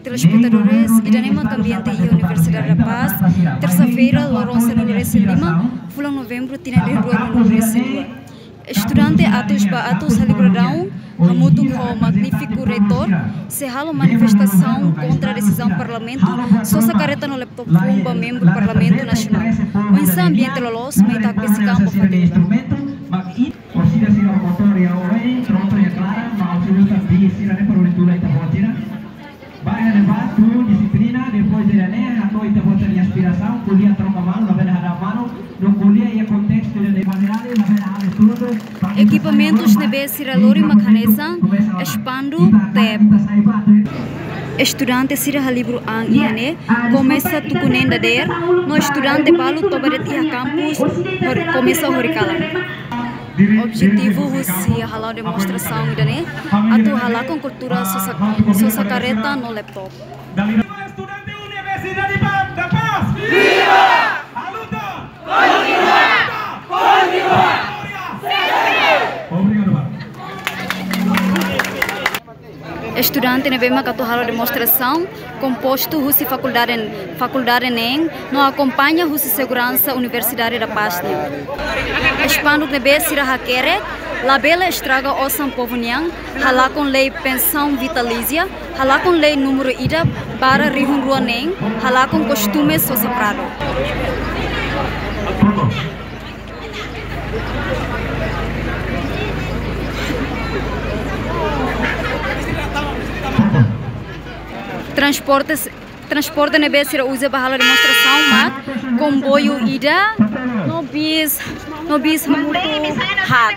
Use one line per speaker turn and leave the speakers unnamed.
telespectadores e da Nema Ambiente e Universidade da Paz, terça-feira, Lourenço no Lourenço Lima, fulang novembro, tina de rua no Lourenço Lima. Estudante atos celebradão, hamutu com magnífico reitor, se halo manifestação contra a decisão do Parlamento, só sa careta no laptop bomba membro do Parlamento Nacional. O insa ambiente lolos, may takpe si campo fadil.
Vai levar tu disciplina depois de ler a noite bota de aspiração, colher troca mano, na vela da mano, no colher e contexto de maneira, na vela tudo.
Equipamentos nebe siralori makanesa, expando tab. Estudante sira halibro ang iane, começa tukunenda der, no estudante balu tobaret ia campus, começa horikalan. Objetivo husi halau demonstração idane, atu halakon cultura sosa careta no laptop.
Estudante Universidade da Paz! Viva! A luta! Continua! Continua! Obrigado, Marcos.
Estudante nebema katu halau demonstração composto husi faculdade nem no acompanha husi segurança Universidade da Paz. Expando nebe sira hakere, labela estraga osam povuniang, halakon lei pensão vitalícia, halakon lei número ida para rihun rua nem, halakon costume sosaprado. Transporte nebe sira usa bahala demonstração mat comboio ida no bis muito hat.